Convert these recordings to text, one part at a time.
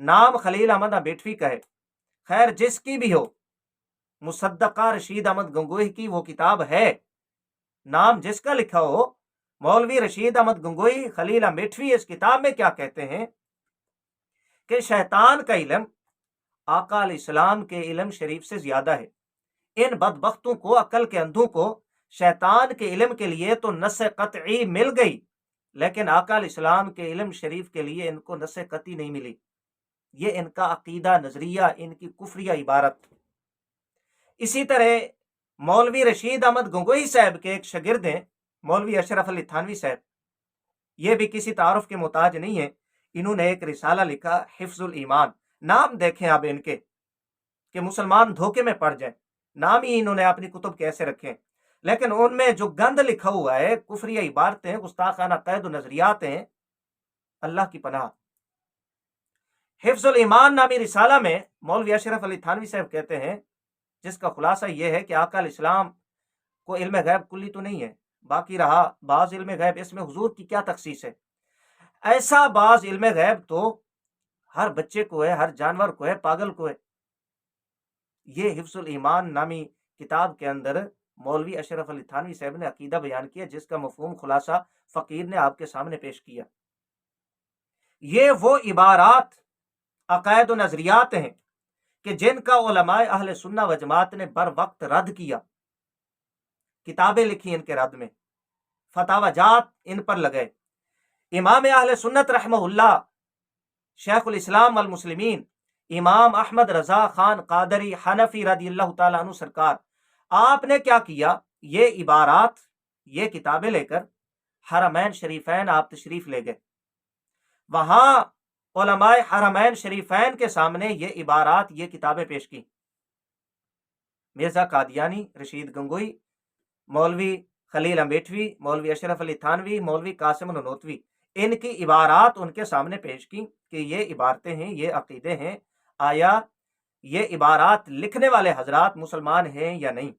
نام خلیل احمد بیٹوی کا ہے، خیر جس کی بھی ہو، مصدقہ رشید احمد گنگوہی کی وہ کتاب ہے، نام جس کا لکھا ہو، مولوی رشید احمد گنگوہی خلیل امیٹھوی اس کتاب میں کیا کہتے ہیں کہ شیطان کا علم آقا علیہ السلام کے علم شریف سے زیادہ ہے۔ ان بدبختوں کو، عقل کے اندھوں کو، شیطان کے علم کے لیے تو نص قطعی مل گئی، لیکن آقا علیہ السلام کے علم شریف کے لیے ان کو نص قطعی نہیں ملی۔ یہ ان کا عقیدہ نظریہ، ان کی کفریہ عبارت۔ اسی طرح مولوی رشید احمد گنگوہی صاحب کے ایک شاگرد ہیں مولوی اشرف علی تھانوی صاحب، یہ بھی کسی تعارف کے محتاج نہیں ہے، انہوں نے ایک رسالہ لکھا حفظ الایمان۔ نام دیکھیں اب ان کے کہ مسلمان دھوکے میں پڑ جائیں، نام ہی انہوں نے اپنی کتب کیسے رکھے، لیکن ان میں جو گند لکھا ہوا ہے، کفریہ عبارتیں، گستاخانہ قید و نظریات ہیں، اللہ کی پناہ۔ حفظ الایمان نامی رسالہ میں مولوی اشرف علی تھانوی صاحب کہتے ہیں، جس کا خلاصہ یہ ہے کہ آقا علیہ السلام کو علم غیب کلی تو نہیں ہے، باقی رہا بعض علم غیب، اس میں حضور کی کیا تخصیص ہے؟ ایسا بعض علم غیب تو ہر بچے کو ہے، ہر جانور کو ہے، پاگل کو ہے۔ یہ حفظ الایمان نامی کتاب کے اندر مولوی اشرف علی تھانوی صاحب نے عقیدہ بیان کیا، جس کا مفہوم خلاصہ فقیر نے آپ کے سامنے پیش کیا۔ یہ وہ عبارات، عقائد و نظریات ہیں کہ جن کا علماء اہل سنہ و جماعت نے بر وقت رد کیا، کتابیں لکھی ان کے رد میں، فتاوی جات ان پر لگئے۔ امام اہل سنت رحمہ اللہ، شیخ الاسلام والمسلمین امام احمد رضا خان قادری حنفی رضی اللہ تعالیٰ عنہ سرکار، آپ نے کیا کیا؟ یہ عبارات، یہ کتابیں لے کر حرمین شریفین آپ تشریف لے گئے، وہاں علماء حرمین شریفین کے سامنے یہ عبارات، یہ کتابیں پیش کی۔ مرزا قادیانی، رشید گنگوہی، مولوی خلیل امیٹھوی، مولوی اشرف علی تھانوی، مولوی قاسم ننوتوی، ان کی عبارات ان کے سامنے پیش کی کہ یہ عبارتیں ہیں، یہ عقیدے ہیں، آیا یہ عبارات لکھنے والے حضرات مسلمان ہیں یا نہیں؟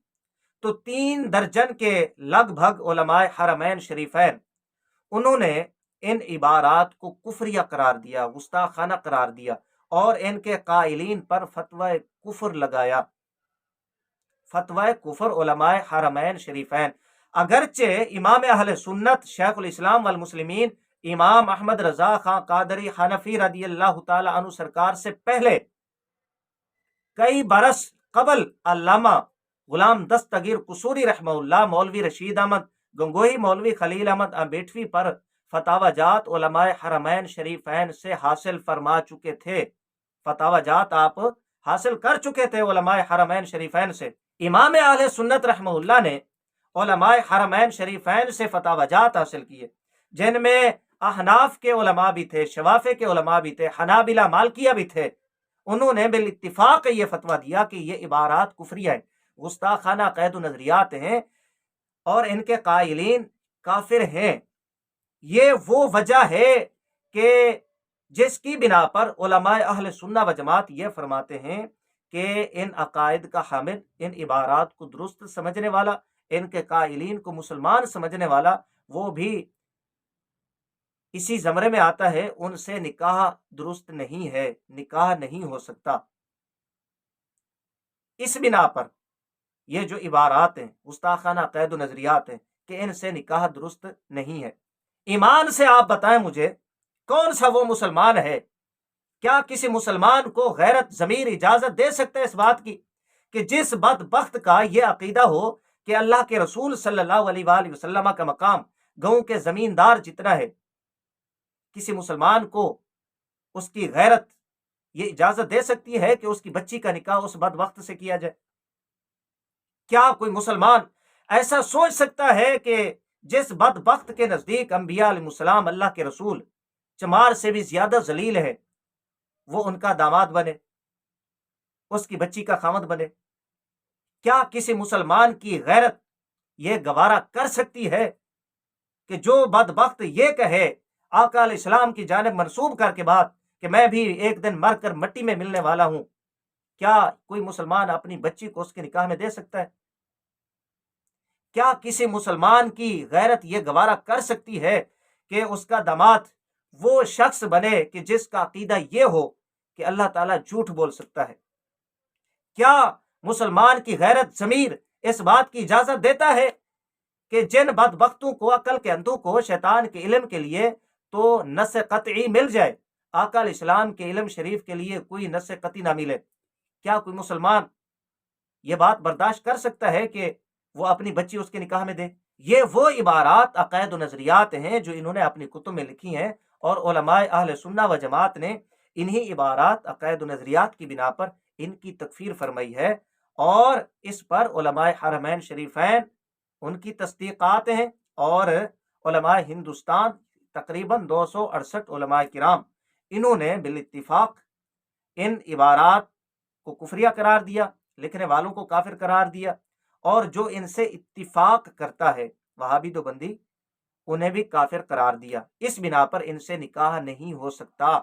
تو 3 درجن کے لگ بھگ علماء حرمین شریفین، انہوں نے ان عبارات کو کفریہ قرار دیا، گستاخانہ قرار دیا، اور ان کے قائلین پر فتوی کفر لگایا۔ فتوی کفر علماء حرمین شریفین، اگرچہ امام اہل سنت شیخ الاسلام والمسلمین امام احمد رضا خان قادری حنفی رضی اللہ تعالی عنہ سرکار سے پہلے کئی برس قبل علامہ غلام دستگیر قصوری رحمہ اللہ، مولوی رشید احمد گنگوہی، مولوی خلیل احمد بیٹوی پر فتاوی جات علماء حرمین شریفین سے حاصل فرما چکے تھے، فتاوی جات آپ حاصل کر چکے تھے علماء حرمین شریفین سے۔ امام اہل سنت رحمہ اللہ نے علماء حرمین شریفین سے فتاوی جات حاصل کیے، جن میں احناف کے علماء بھی تھے، شوافے کے علماء بھی تھے، حنابلہ مالکیہ بھی تھے۔ انہوں نے بالاتفاق یہ فتویٰ دیا کہ یہ عبارات کفریہ ہیں، گستاخانہ قید و نظریات ہیں، اور ان کے قائلین کافر ہیں۔ یہ وہ وجہ ہے کہ جس کی بنا پر علماء اہل سنہ و جماعت یہ فرماتے ہیں کہ ان عقائد کا حامل، ان عبارات کو درست سمجھنے والا، ان کے قائلین کو مسلمان سمجھنے والا، وہ بھی اسی زمرے میں آتا ہے، ان سے نکاح درست نہیں ہے، نکاح نہیں ہو سکتا۔ اس بنا پر یہ جو عبارات ہیں، گستاخانہ قید و نظریات ہیں، کہ ان سے نکاح درست نہیں ہے۔ ایمان سے آپ بتائیں مجھے، کون سا وہ مسلمان ہے؟ کیا کسی مسلمان کو غیرت ضمیر اجازت دے سکتا ہے اس بات کی کہ جس بدبخت کا یہ عقیدہ ہو کہ اللہ کے رسول صلی اللہ علیہ وآلہ وسلم کا مقام گاؤں کے زمیندار جتنا ہے، کسی مسلمان کو اس کی غیرت یہ اجازت دے سکتی ہے کہ اس کی بچی کا نکاح اس بدبخت سے کیا جائے؟ کیا کوئی مسلمان ایسا سوچ سکتا ہے کہ جس بدبخت کے نزدیک انبیاء علیہ السلام، اللہ کے رسول، چمار سے بھی زیادہ ذلیل ہے، وہ ان کا داماد بنے، اس کی بچی کا خامد بنے؟ کیا کسی مسلمان کی غیرت یہ گوارا کر سکتی ہے کہ جو بدبخت یہ کہے آقا علیہ السلام کی جانب منسوب کر کے بات کہ میں بھی ایک دن مر کر مٹی میں ملنے والا ہوں؟ کیا کوئی مسلمان اپنی بچی کو اس کے نکاح میں دے سکتا ہے؟ کیا کسی مسلمان کی غیرت یہ گوارا کر سکتی ہے کہ اس کا داماد وہ شخص بنے کہ جس کا عقیدہ یہ ہو کہ اللہ تعالیٰ جھوٹ بول سکتا ہے؟ کیا مسلمان کی غیرت ضمیر اس بات کی اجازت دیتا ہے کہ جن بدبختوں کو، عقل کے اندھوں کو شیطان کے علم کے لیے تو نص قطعی مل جائے، آقا علیہ السلام کے علم شریف کے لیے کوئی نص قطعی نہ ملے، کیا کوئی مسلمان یہ بات برداشت کر سکتا ہے کہ وہ اپنی بچی اس کے نکاح میں دے؟ یہ وہ عبارات عقائد و نظریات ہیں جو انہوں نے اپنی کتب میں لکھی ہیں، اور علماء اہل سنہ و جماعت نے انہی عبارات عقائد و نظریات کی بنا پر ان کی تکفیر فرمائی ہے، اور اس پر علماء حرمین شریفین ان کی تصدیقات ہیں، اور علماء ہندوستان تقریباً 268 علماء کرام انہوں نے بالاتفاق ان عبارات کو کفریہ قرار دیا، لکھنے والوں کو کافر قرار دیا، اور جو ان سے اتفاق کرتا ہے وہابی دیوبندی انہیں بھی کافر قرار دیا۔ اس بنا پر ان سے نکاح نہیں ہو سکتا۔